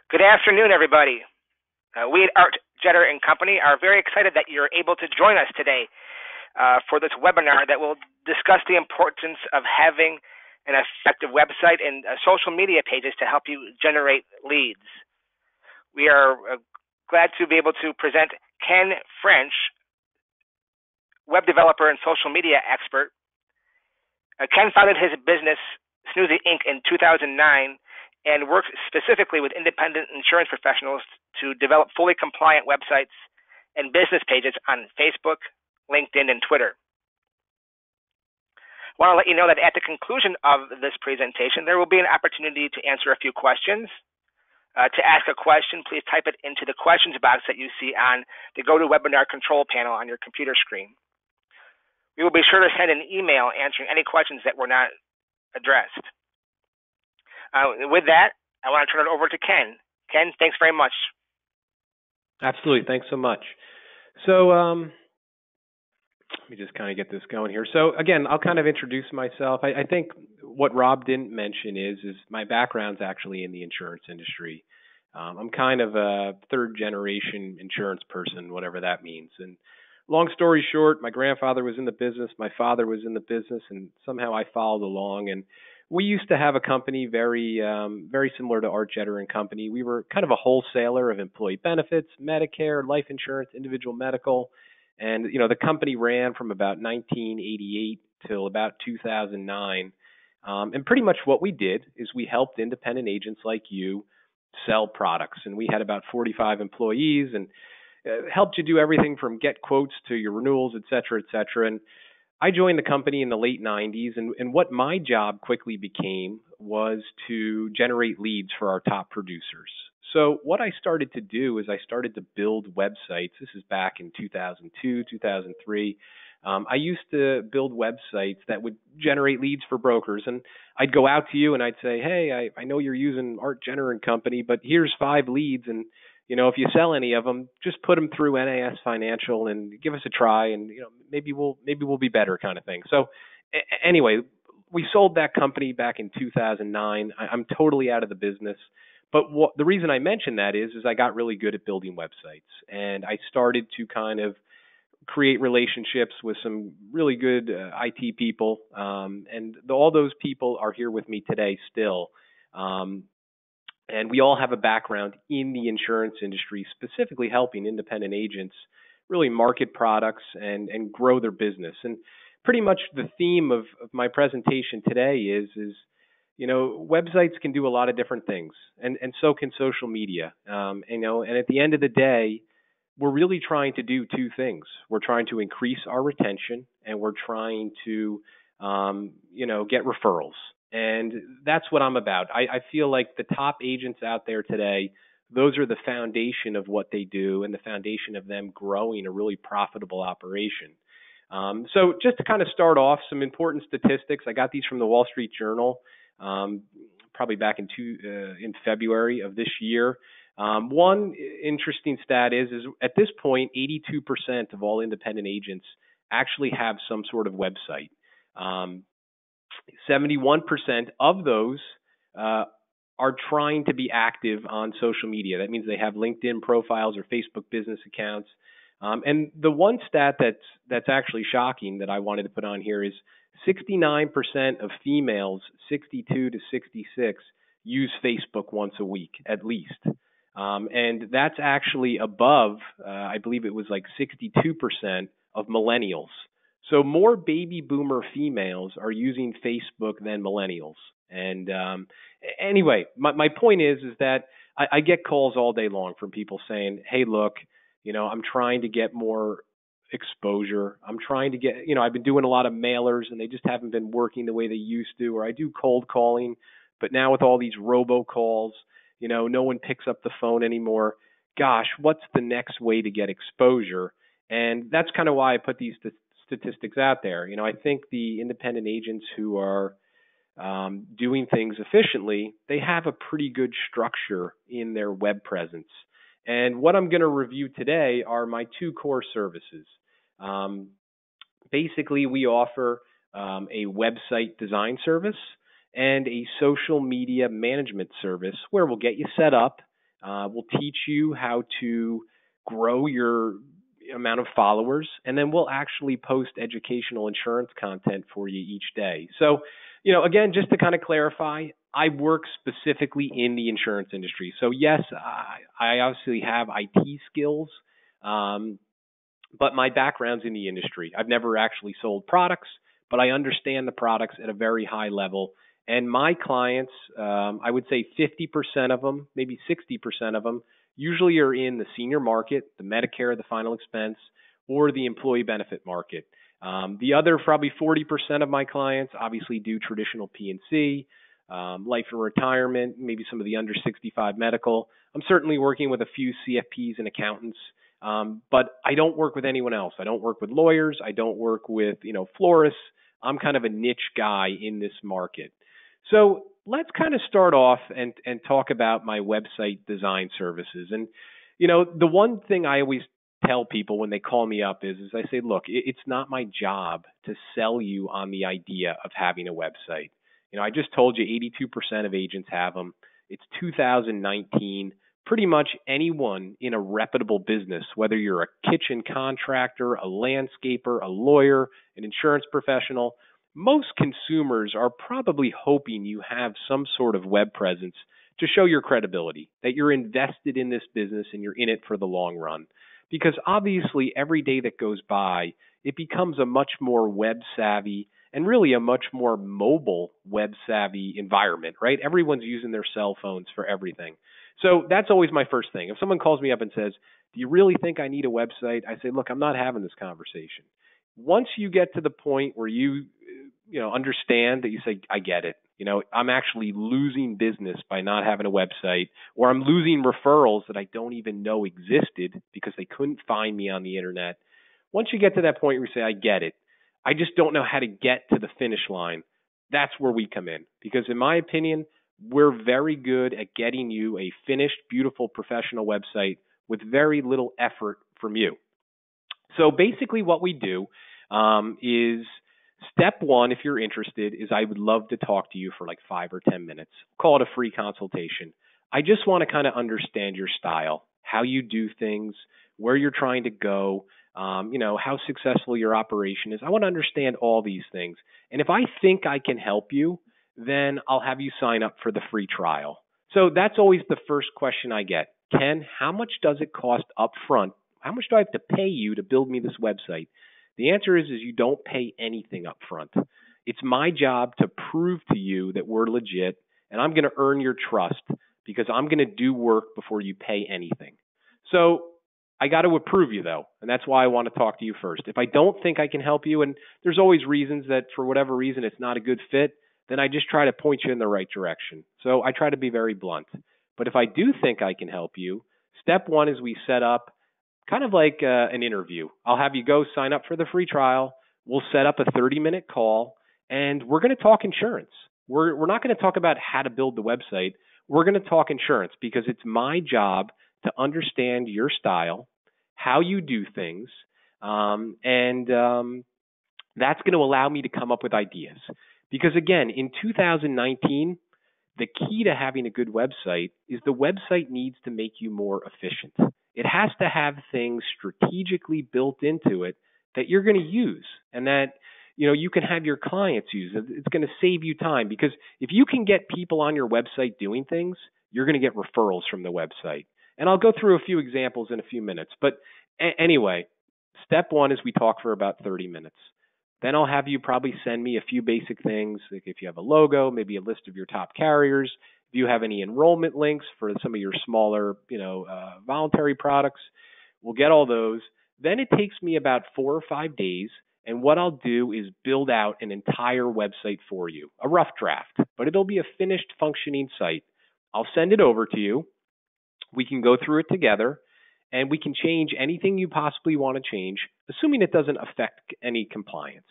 Good afternoon, everybody. We at Art Jetter and Company are very excited that you're able to join us today for this webinar that will discuss the importance of having an effective website and social media pages to help you generate leads. We are glad to be able to present Ken French, web developer and social media expert. Ken founded his business, Snoozy Inc., in 2009 and works specifically with independent insurance professionals to develop fully compliant websites and business pages on Facebook, LinkedIn, and Twitter. I want to let you know that at the conclusion of this presentation, there will be an opportunity to answer a few questions. To ask a question, please type it into the questions box that you see on the GoToWebinar control panel on your computer screen. We will be sure to send an email answering any questions that were not addressed. With that, I want to turn it over to Ken. Ken, thanks very much. Absolutely. Thanks so much. So let me just kind of get this going here. So again, I'll kind of introduce myself. I think what Rob didn't mention is my background's actually in the insurance industry. I'm kind of a third generation insurance person, whatever that means. And long story short, my grandfather was in the business, my father was in the business, and somehow I followed along. And we used to have a company very similar to Art Jetter and Company. We were kind of a wholesaler of employee benefits, Medicare, life insurance, individual medical. And, the company ran from about 1988 till about 2009. And pretty much what we did is we helped independent agents like you sell products. And we had about 45 employees and helped you do everything from get quotes to your renewals, et cetera, et cetera. And I joined the company in the late 90s, and what my job quickly became was to generate leads for our top producers. So what I started to do is I started to build websites. This is back in 2002, 2003. I used to build websites that would generate leads for brokers, and I'd go out to you and I'd say, hey, I know you're using Art Jetter and Company, but here's 5 leads, and if you sell any of them, just put them through NAS Financial and give us a try, and maybe we'll be better, kind of thing. So anyway, we sold that company back in 2009. I'm totally out of the business, but the reason I mention that is I got really good at building websites, and I started to kind of create relationships with some really good IT people, and all those people are here with me today still. And we all have a background in the insurance industry, specifically helping independent agents really market products and grow their business. And pretty much the theme of my presentation today is websites can do a lot of different things, and so can social media. And at the end of the day, we're really trying to do 2 things. We're trying to increase our retention, and we're trying to get referrals. And that's what I'm about. I feel like the top agents out there today, those are the foundation of what they do and the foundation of them growing a really profitable operation. So just to kind of start off, some important statistics. I got these from the Wall Street Journal, probably back in February of this year. One interesting stat is at this point, 82% of all independent agents actually have some sort of website. 71% of those are trying to be active on social media. That means they have LinkedIn profiles or Facebook business accounts. And the one stat that's actually shocking that I wanted to put on here is 69% of females 62 to 66 use Facebook once a week at least. And that's actually above, I believe it was like 62% of millennials. So more baby boomer females are using Facebook than millennials. And anyway, my point is that I get calls all day long from people saying, hey, look, I'm trying to get more exposure. I'm trying to get, I've been doing a lot of mailers and they just haven't been working the way they used to, or I do cold calling, but now with all these robocalls, no one picks up the phone anymore. Gosh, what's the next way to get exposure? And that's kind of why I put these statistics out there. I think the independent agents who are doing things efficiently, they have a pretty good structure in their web presence. And what I'm going to review today are my 2 core services. Basically, we offer a website design service and a social media management service where we'll get you set up We'll teach you how to grow your amount of followers, and then we'll actually post educational insurance content for you each day. So, again, just to kind of clarify, I work specifically in the insurance industry. So yes, I obviously have IT skills, but my background's in the industry. I've never actually sold products, but I understand the products at a very high level. And my clients, I would say 50% of them, maybe 60% of them, usually are in the senior market, the Medicare, the final expense, or the employee benefit market. The other probably 40% of my clients obviously do traditional P&C, life and retirement, maybe some of the under 65 medical. I'm certainly working with a few CFPs and accountants, but I don't work with anyone else. I don't work with lawyers. I don't work with, florists. I'm kind of a niche guy in this market. So let's kind of start off and talk about my website design services. And, the one thing I always tell people when they call me up is I say, look, it's not my job to sell you on the idea of having a website. I just told you 82% of agents have them. It's 2019. Pretty much anyone in a reputable business, whether you're a kitchen contractor, a landscaper, a lawyer, an insurance professional, most consumers are probably hoping you have some sort of web presence to show your credibility, that you're invested in this business and you're in it for the long run. Because obviously every day that goes by, it becomes a much more web savvy and really a much more mobile web savvy environment, right? Everyone's using their cell phones for everything. So that's always my first thing. If someone calls me up and says, do you really think I need a website? I say, look, I'm not having this conversation. Once you get to the point where you understand that you say, I get it. I'm actually losing business by not having a website, or I'm losing referrals that I don't even know existed because they couldn't find me on the internet. Once you get to that point where you say, I get it, I just don't know how to get to the finish line, that's where we come in. Because in my opinion, we're very good at getting you a finished, beautiful, professional website with very little effort from you. So basically what we do is step one, if you're interested, is I would love to talk to you for like 5 or 10 minutes. Call it a free consultation. I just want to kind of understand your style, how you do things, where you're trying to go, how successful your operation is. I want to understand all these things. And if I think I can help you, then I'll have you sign up for the free trial. So that's always the first question I get. Ken, how much does it cost up front? How much do I have to pay you to build me this website? The answer is you don't pay anything up front. It's my job to prove to you that we're legit, and I'm going to earn your trust because I'm going to do work before you pay anything. So I got to approve you, though, and that's why I want to talk to you first. If I don't think I can help you, and there's always reasons that for whatever reason it's not a good fit, then I just try to point you in the right direction. So I try to be very blunt. But if I do think I can help you, step one is we set up kind of like an interview. I'll have you go sign up for the free trial. We'll set up a 30-minute call, and we're going to talk insurance. We're not going to talk about how to build the website. We're going to talk insurance because it's my job to understand your style, how you do things, and that's going to allow me to come up with ideas. Because again, in 2019, the key to having a good website is the website needs to make you more efficient. It has to have things strategically built into it that you're going to use and that you can have your clients use. It's going to save you time because if you can get people on your website doing things, you're going to get referrals from the website. And I'll go through a few examples in a few minutes. But anyway, step one is we talk for about 30 minutes. Then I'll have you probably send me a few basic things, like if you have a logo, maybe a list of your top carriers, if you have any enrollment links for some of your smaller, voluntary products, we'll get all those. Then it takes me about 4 or 5 days, and what I'll do is build out an entire website for you, a rough draft, but it'll be a finished functioning site. I'll send it over to you. We can go through it together, and we can change anything you possibly want to change, assuming it doesn't affect any compliance.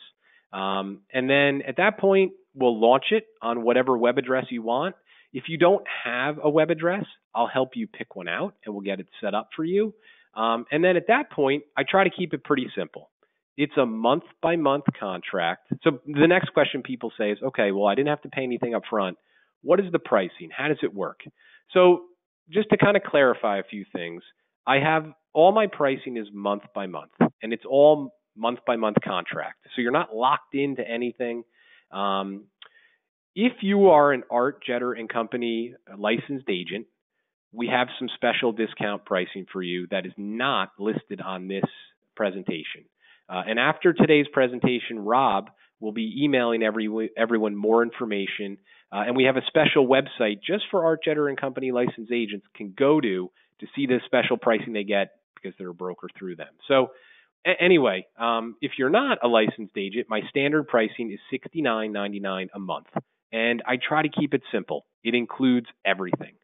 And then at that point, we'll launch it on whatever web address you want. If you don't have a web address, I'll help you pick one out, and we'll get it set up for you. And then at that point, I try to keep it pretty simple. It's a month-by-month contract. So the next question people say is, okay, well, I didn't have to pay anything up front. What is the pricing? How does it work? So just to kind of clarify a few things, I have all my pricing is month by month, and it's all month by month contract. So you're not locked into anything. If you are an Art Jetter and Company licensed agent, we have some special discount pricing for you that is not listed on this presentation. And after today's presentation, Rob will be emailing everyone more information. And we have a special website just for Art Jetter and Company licensed agents can go to see the special pricing they get because they're a broker through them. So anyway, if you're not a licensed agent, my standard pricing is $69.99 a month. And I try to keep it simple. It includes everything.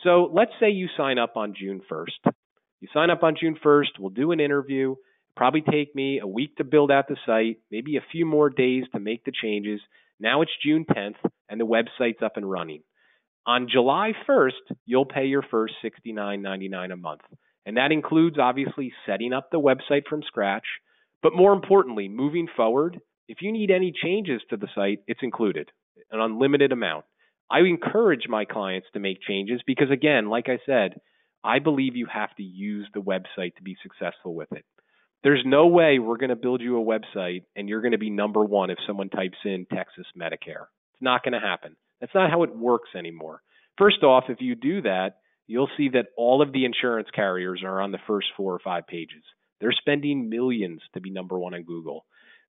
So let's say you sign up on June 1st. You sign up on June 1st, we'll do an interview. It'll probably take me a week to build out the site, maybe a few more days to make the changes. Now it's June 10th and the website's up and running. On July 1st, you'll pay your first $69.99 a month. And that includes obviously setting up the website from scratch. But more importantly, moving forward, if you need any changes to the site, it's included, an unlimited amount. I encourage my clients to make changes because, again, like I said, I believe you have to use the website to be successful with it. There's no way we're going to build you a website and you're going to be number one if someone types in Texas Medicare. It's not going to happen. That's not how it works anymore. First off, if you do that, you'll see that all of the insurance carriers are on the first 4 or 5 pages. They're spending millions to be number one on Google.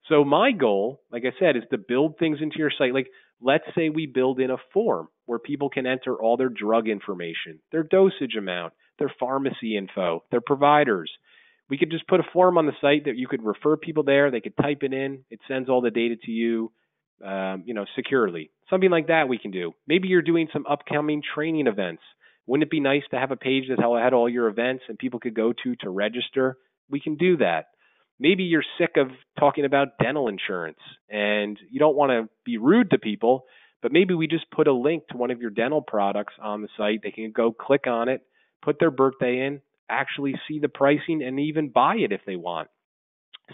So my goal, like I said, is to build things into your site. Like, let's say we build in a form where people can enter all their drug information, their dosage amount, their pharmacy info, their providers. We could just put a form on the site that you could refer people there. They could type it in. It sends all the data to you, securely. Something like that we can do. Maybe you're doing some upcoming training events. Wouldn't it be nice to have a page that had all your events and people could go to register? We can do that. Maybe you're sick of talking about dental insurance and you don't want to be rude to people, but maybe we just put a link to one of your dental products on the site. They can go click on it, put their birthday in, actually see the pricing, and even buy it if they want.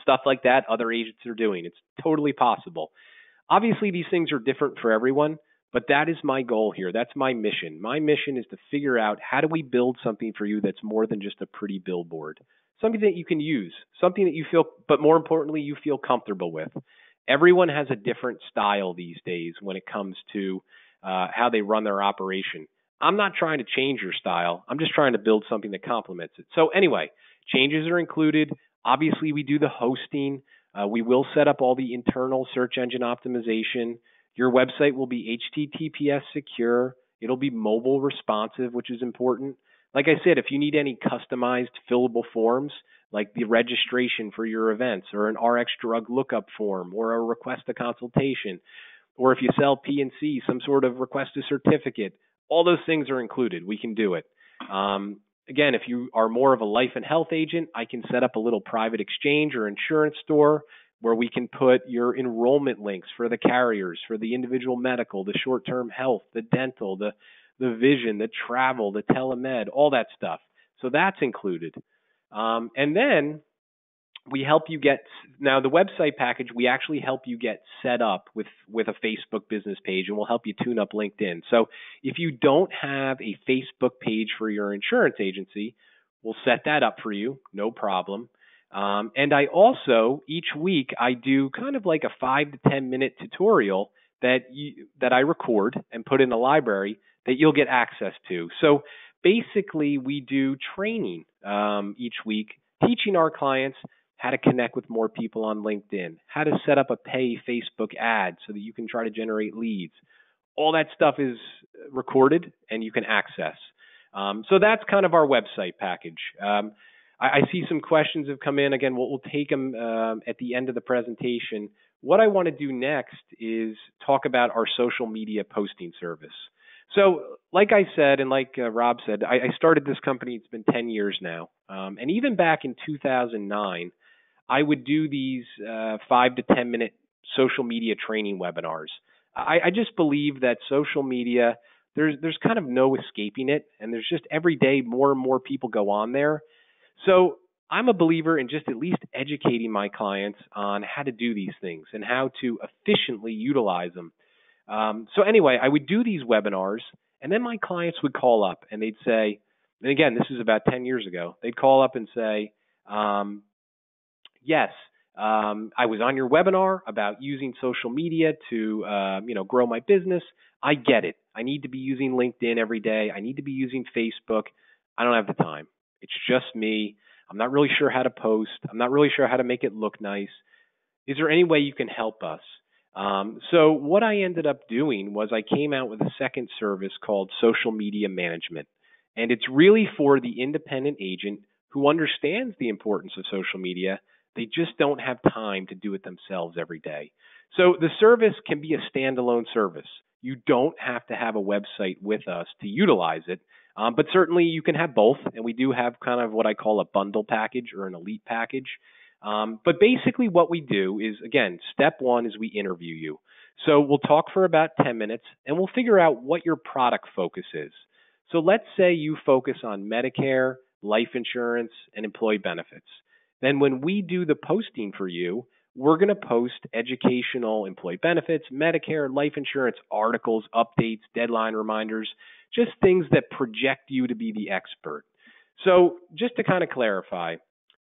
Stuff like that other agents are doing. It's totally possible. Obviously, these things are different for everyone, but that is my goal here. That's my mission. My mission is to figure out how do we build something for you that's more than just a pretty billboard. Something that you can use, something that you feel, but more importantly, you feel comfortable with. Everyone has a different style these days when it comes to how they run their operation. I'm not trying to change your style. I'm just trying to build something that complements it. So anyway, changes are included. Obviously, we do the hosting. We will set up all the internal search engine optimization. Your website will be HTTPS secure. It'll be mobile responsive, which is important. Like I said, if you need any customized fillable forms, like the registration for your events or an RX drug lookup form or a request a consultation, or if you sell P&C, some sort of request a certificate, all those things are included. We can do it. Again, if you are more of a life and health agent, I can set up a little private exchange or insurance store where we can put your enrollment links for the carriers, for the individual medical, the short-term health, the dental, the vision, the travel, the telemed, all that stuff. So that's included. And then we help you get, now the website package, we actually help you get set up with a Facebook business page, and we'll help you tune up LinkedIn. So if you don't have a Facebook page for your insurance agency, we'll set that up for you, no problem. And I also, each week, I do kind of like a 5 to 10 minute tutorial that I record and put in the library that you'll get access to. So basically, we do training each week, teaching our clients how to connect with more people on LinkedIn, how to set up a pay Facebook ad so that you can try to generate leads. All that stuff is recorded and you can access. So that's kind of our website package. I see some questions have come in. Again, we'll take them at the end of the presentation. What I want to do next is talk about our social media posting service. So like I said, and like Rob said, I started this company. It's been 10 years now. And even back in 2009, I would do these 5 to 10 minute social media training webinars. I just believe that social media, there's kind of no escaping it. And there's just every day more and more people go on there. So I'm a believer in just at least educating my clients on how to do these things and how to efficiently utilize them. So anyway, I would do these webinars, and then my clients would call up and they'd say, And again, this is about 10 years ago. They'd call up and say, yes, I was on your webinar about using social media to, grow my business. I get it. I need to be using LinkedIn every day. I need to be using Facebook. I don't have the time. It's just me. I'm not really sure how to post. I'm not really sure how to make it look nice. Is there any way you can help us? So what I ended up doing was I came out with a second service called social media management. And it's really for the independent agent who understands the importance of social media. They just don't have time to do it themselves every day. So the service can be a standalone service. You don't have to have a website with us to utilize it, but certainly you can have both. And we do have kind of what I call a bundle package or an elite package. But basically what we do is, again, step one is we interview you. So we'll talk for about 10 minutes and we'll figure out what your product focus is. So let's say you focus on Medicare, life insurance, and employee benefits. Then when we do the posting for you, we're going to post educational employee benefits, Medicare, life insurance, articles, updates, deadline reminders, just things that project you to be the expert. So just to kind of clarify,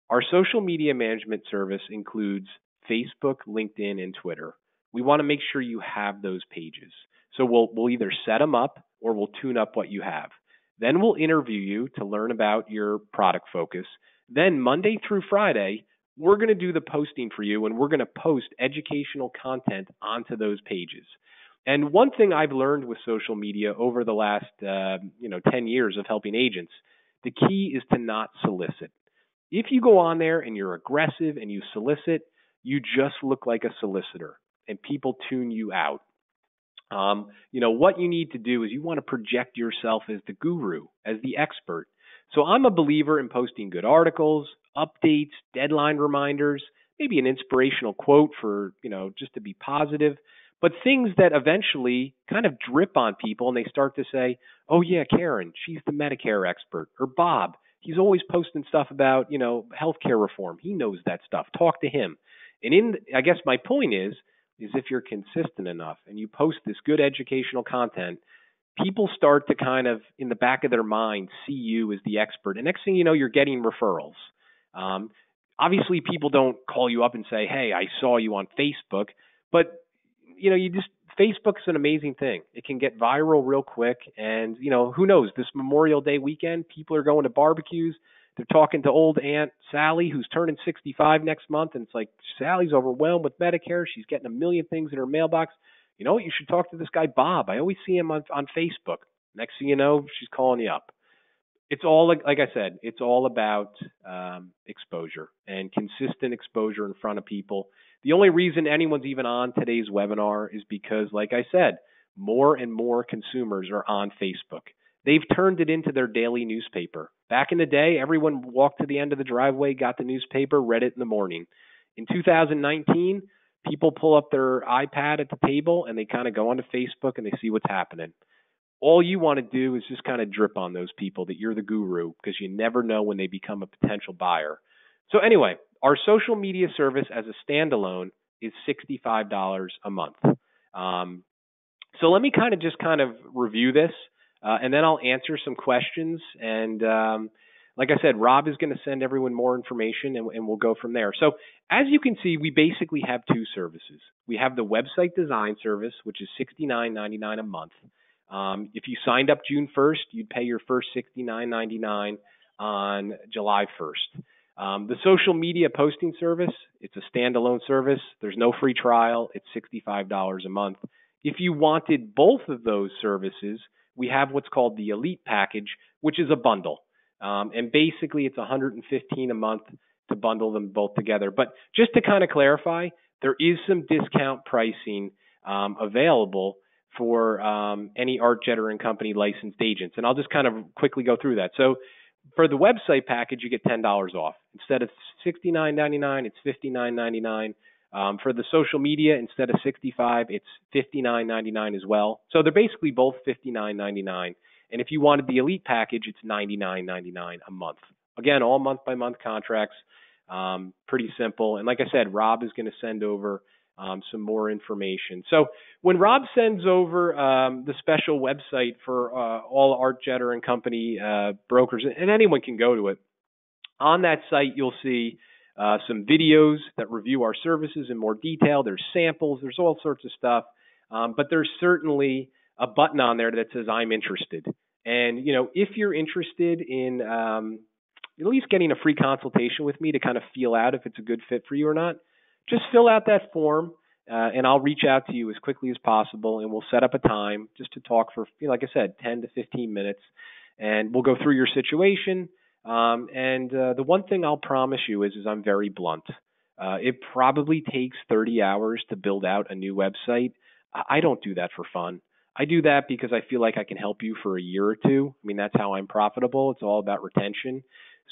our social media management service includes Facebook, LinkedIn, and Twitter. We want to make sure you have those pages. So we'll either set them up or we'll tune up what you have. Then we'll interview you to learn about your product focus. Then Monday through Friday, we're going to do the posting for you and we're going to post educational content onto those pages. And one thing I've learned with social media over the last 10 years of helping agents, the key is to not solicit. If you go on there and you're aggressive and you solicit, you just look like a solicitor and people tune you out. What you need to do is you want to project yourself as the guru, as the expert. So I'm a believer in posting good articles, updates, deadline reminders, maybe an inspirational quote for, just to be positive, but things that eventually kind of drip on people and they start to say, oh yeah, Karen, she's the Medicare expert, or Bob, he's always posting stuff about, healthcare reform. He knows that stuff. Talk to him. And I guess my point is if you're consistent enough and you post this good educational content, people start to kind of, in the back of their mind, see you as the expert. And next thing you know, you're getting referrals. Obviously, people don't call you up and say, hey, I saw you on Facebook. But, Facebook's an amazing thing. It can get viral real quick. And, who knows, this Memorial Day weekend, people are going to barbecues. They're talking to old Aunt Sally, who's turning 65 next month. And it's like, Sally's overwhelmed with Medicare. She's getting a million things in her mailbox. You know what? You should talk to this guy, Bob. I always see him on Facebook. Next thing you know, she's calling you up. It's all, like I said, it's all about exposure and consistent exposure in front of people. The only reason anyone's even on today's webinar is because, like I said, more and more consumers are on Facebook. They've turned it into their daily newspaper. Back in the day, everyone walked to the end of the driveway, got the newspaper, read it in the morning. In 2019, people pull up their iPad at the table and they kind of go onto Facebook and they see what's happening. All you want to do is just kind of drip on those people that you're the guru, because you never know when they become a potential buyer. So anyway, our social media service as a standalone is $65 a month. So let me kind of review this, and then I'll answer some questions. And like I said, Rob is going to send everyone more information, and we'll go from there. So as you can see, we basically have two services. We have the website design service, which is $69.99 a month. If you signed up June 1st, you'd pay your first $69.99 on July 1st. The social media posting service, it's a standalone service. There's no free trial. It's $65 a month. If you wanted both of those services, we have what's called the Elite Package, which is a bundle. And basically, it's $115 a month to bundle them both together. But just to kind of clarify, there is some discount pricing available for any Art Jeter & Company licensed agents. And I'll just kind of quickly go through that. So for the website package, you get $10 off. Instead of $69.99, it's $59.99. For the social media, instead of $65, it's $59.99 as well. So they're basically both $59.99. And if you wanted the Elite package, it's $99.99 a month. Again, all month-by-month contracts, pretty simple. And like I said, Rob is going to send over some more information. So when Rob sends over the special website for all Art Jetter and Company brokers, and anyone can go to it, on that site you'll see some videos that review our services in more detail. There's samples. There's all sorts of stuff. But there's certainly a button on there that says I'm interested. And, if you're interested in at least getting a free consultation with me to kind of feel out if it's a good fit for you or not, just fill out that form and I'll reach out to you as quickly as possible and we'll set up a time just to talk for, like I said, 10 to 15 minutes. And we'll go through your situation. The one thing I'll promise you is I'm very blunt. It probably takes 30 hours to build out a new website. I don't do that for fun. I do that because I feel like I can help you for a year or two. I mean, that's how I'm profitable. It's all about retention.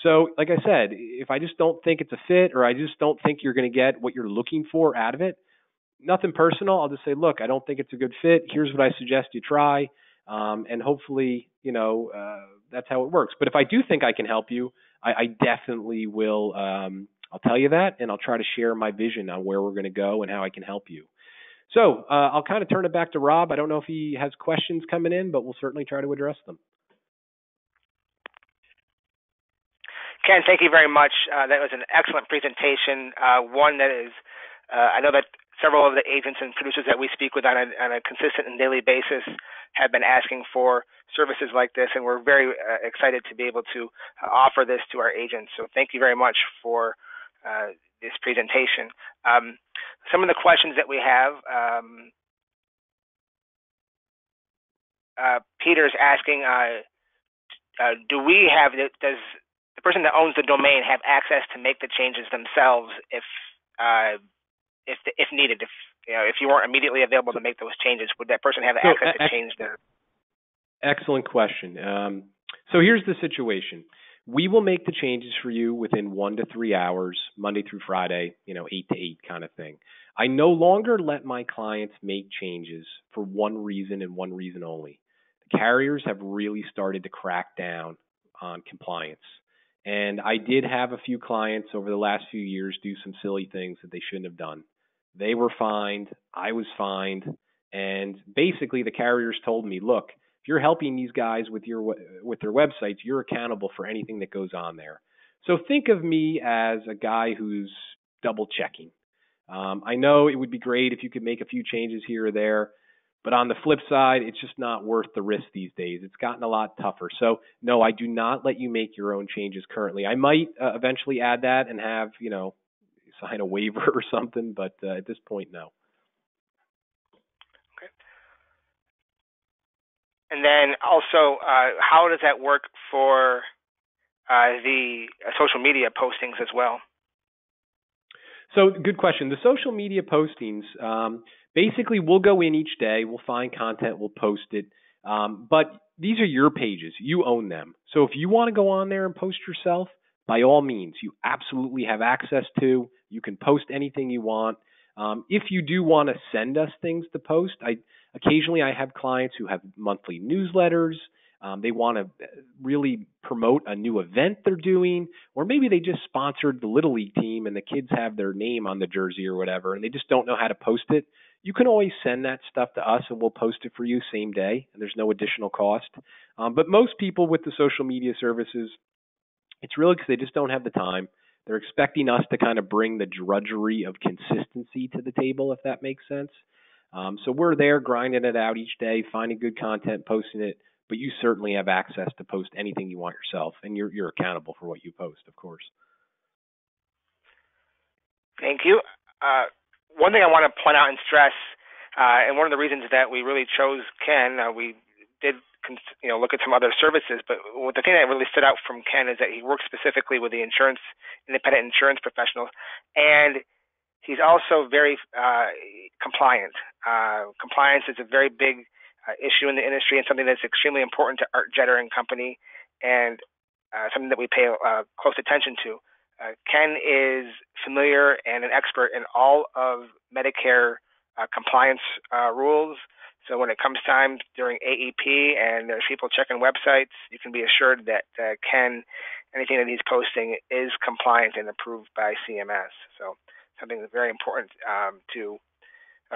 So, like I said, if I just don't think it's a fit or I just don't think you're going to get what you're looking for out of it, nothing personal. I'll just say, look, I don't think it's a good fit. Here's what I suggest you try. And hopefully, that's how it works. But if I do think I can help you, I definitely will. I'll tell you that, and I'll try to share my vision on where we're going to go and how I can help you. So I'll kind of turn it back to Rob. I don't know if he has questions coming in, but we'll certainly try to address them. Ken, thank you very much. That was an excellent presentation. One that is, I know that several of the agents and producers that we speak with on a consistent and daily basis have been asking for services like this, and we're very excited to be able to offer this to our agents. So thank you very much for this presentation. Some of the questions that we have, Peter's asking, does the person that owns the domain have access to make the changes themselves if needed? If you weren't immediately available to make those changes, would that person have access to change their? Excellent question. So here's the situation. We will make the changes for you within 1 to 3 hours, Monday through Friday, 8 to 8 kind of thing. I no longer let my clients make changes for one reason and one reason only. The carriers have really started to crack down on compliance. And I did have a few clients over the last few years do some silly things that they shouldn't have done. They were fined. I was fined. And basically the carriers told me, look, if you're helping these guys with their websites, you're accountable for anything that goes on there. So think of me as a guy who's double checking. I know it would be great if you could make a few changes here or there, but on the flip side, it's just not worth the risk these days. It's gotten a lot tougher. So no, I do not let you make your own changes currently. I might eventually add that and have, sign a waiver or something, but at this point, no. And then also, how does that work for the social media postings as well? So good question. The social media postings, basically we'll go in each day, we'll find content, we'll post it. But these are your pages. You own them. So if you want to go on there and post yourself, by all means, you absolutely have access to. You can post anything you want. If you do want to send us things to post, occasionally I have clients who have monthly newsletters. They want to really promote a new event they're doing, or maybe they just sponsored the Little League team and the kids have their name on the jersey or whatever, and they just don't know how to post it. You can always send that stuff to us and we'll post it for you same day, and there's no additional cost. But most people with the social media services, it's really because they just don't have the time. They're expecting us to kind of bring the drudgery of consistency to the table, if that makes sense. So we're there grinding it out each day, finding good content, posting it, but you certainly have access to post anything you want yourself, and you're accountable for what you post, of course. Thank you. One thing I want to point out and stress, and one of the reasons that we really chose Ken, we did look at some other services, but the thing that really stood out from Ken is that he works specifically with the independent insurance professionals, and he's also very compliant. Compliance is a very big issue in the industry and something that's extremely important to Art Jetter and Company, and something that we pay close attention to. Ken is familiar and an expert in all of Medicare compliance rules. So when it comes time during AEP and there's people checking websites, you can be assured that Ken, anything that he's posting is compliant and approved by CMS. So something that's very important to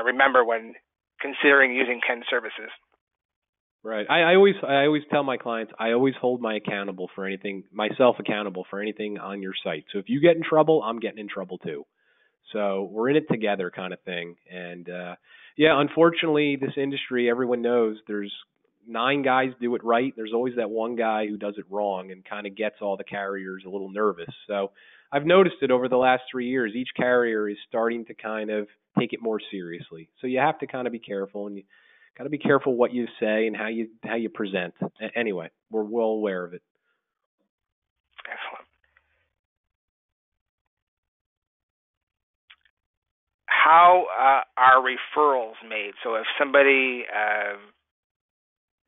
remember when considering using Ken's services. Right. I always tell my clients I always hold myself accountable for anything on your site. So if you get in trouble, I'm getting in trouble too. So we're in it together, kind of thing. And yeah, unfortunately, this industry, everyone knows there's 9 guys do it right. There's always that one guy who does it wrong and kind of gets all the carriers a little nervous. So I've noticed it over the last 3 years. Each carrier is starting to kind of take it more seriously. So you have to kind of be careful, and you got to be careful what you say and how you present. Anyway, we're well aware of it. Excellent. How are referrals made? So if somebody,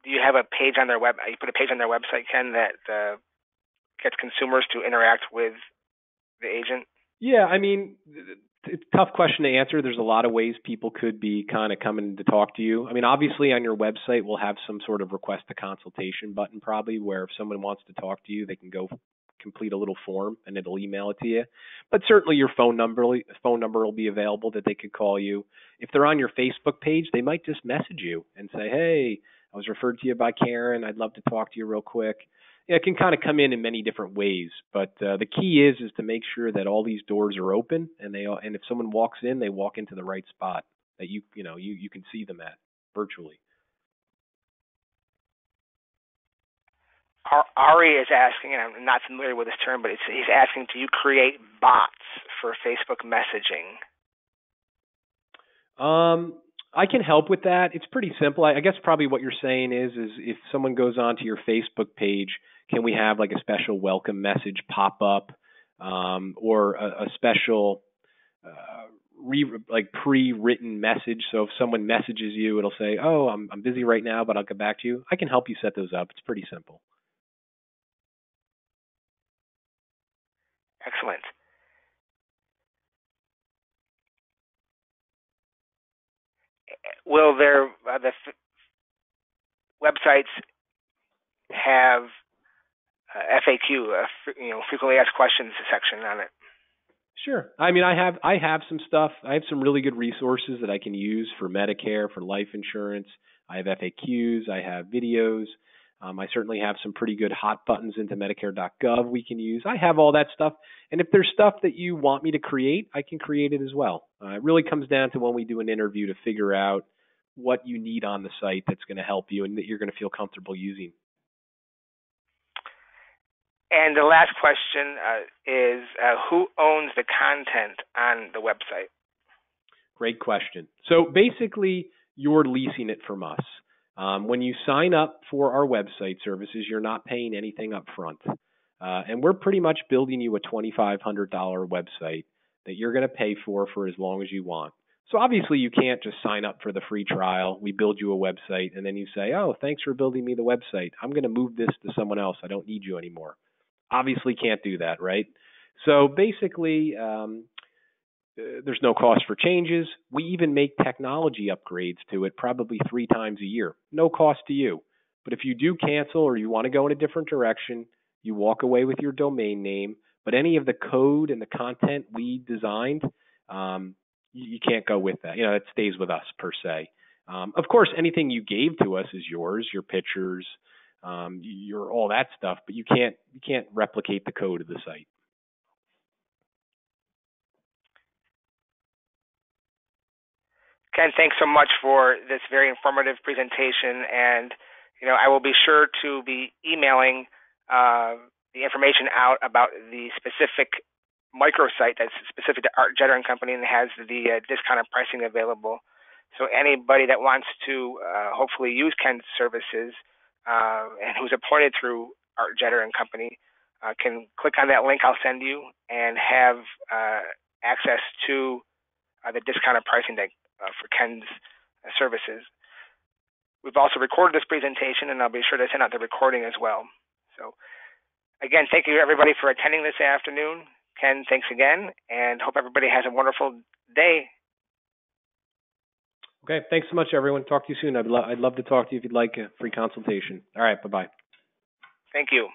do you have a page on their web? You put a page on their website, Ken, that gets consumers to interact with the agent? Yeah, I mean, it's a tough question to answer. There's a lot of ways people could be kind of coming to talk to you. I mean, obviously on your website, we'll have some sort of request a consultation button probably where if someone wants to talk to you, they can go complete a little form and it'll email it to you. But certainly your phone number will be available that they could call you. If they're on your Facebook page, they might just message you and say, "Hey, I was referred to you by Karen. I'd love to talk to you real quick." Yeah, it can kind of come in many different ways, but the key is to make sure that all these doors are open, and if someone walks in, they walk into the right spot that you can see them at virtually. Ari is asking, and I'm not familiar with this term, but he's asking, do you create bots for Facebook messaging? I can help with that. It's pretty simple. I guess probably what you're saying is if someone goes onto your Facebook page, can we have like a special welcome message pop up, or a special pre-written message? So if someone messages you, it'll say, "Oh, I'm busy right now, but I'll get back to you." I can help you set those up. It's pretty simple. Excellent. Will the websites have FAQ, frequently asked questions section on it? Sure. I mean, I have some stuff. I have some really good resources that I can use for Medicare, for life insurance. I have FAQs. I have videos. I certainly have some pretty good hot buttons into Medicare.gov we can use. I have all that stuff. And if there's stuff that you want me to create, I can create it as well. It really comes down to when we do an interview to figure out what you need on the site that's going to help you and that you're going to feel comfortable using. And the last question is, who owns the content on the website? Great question. So basically, you're leasing it from us. When you sign up for our website services, you're not paying anything up front. And we're pretty much building you a $2,500 website that you're going to pay for as long as you want. So obviously, you can't just sign up for the free trial. We build you a website, and then you say, "Oh, thanks for building me the website. I'm going to move this to someone else. I don't need you anymore." Obviously can't do that, right? So basically, there's no cost for changes. We even make technology upgrades to it probably 3 times a year. No cost to you. But if you do cancel or you want to go in a different direction, you walk away with your domain name. But any of the code and the content we designed, you can't go with that. It stays with us per se. Of course, anything you gave to us is yours, your pictures, your all that stuff, but you can't replicate the code of the site. Ken, thanks so much for this very informative presentation, and I will be sure to be emailing the information out about the specific microsite that's specific to Art Jetter and Company and has the discounted pricing available. So anybody that wants to hopefully use Ken's services and who's appointed through Art Jetter and Company can click on that link I'll send you and have access to the discounted pricing that, for Ken's services. We've also recorded this presentation, and I'll be sure to send out the recording as well. So again, thank you everybody for attending this afternoon. Ken, thanks again, and hope everybody has a wonderful day. Okay, thanks so much, everyone. Talk to you soon. I'd love to talk to you if you'd like a free consultation. All right, bye-bye. Thank you.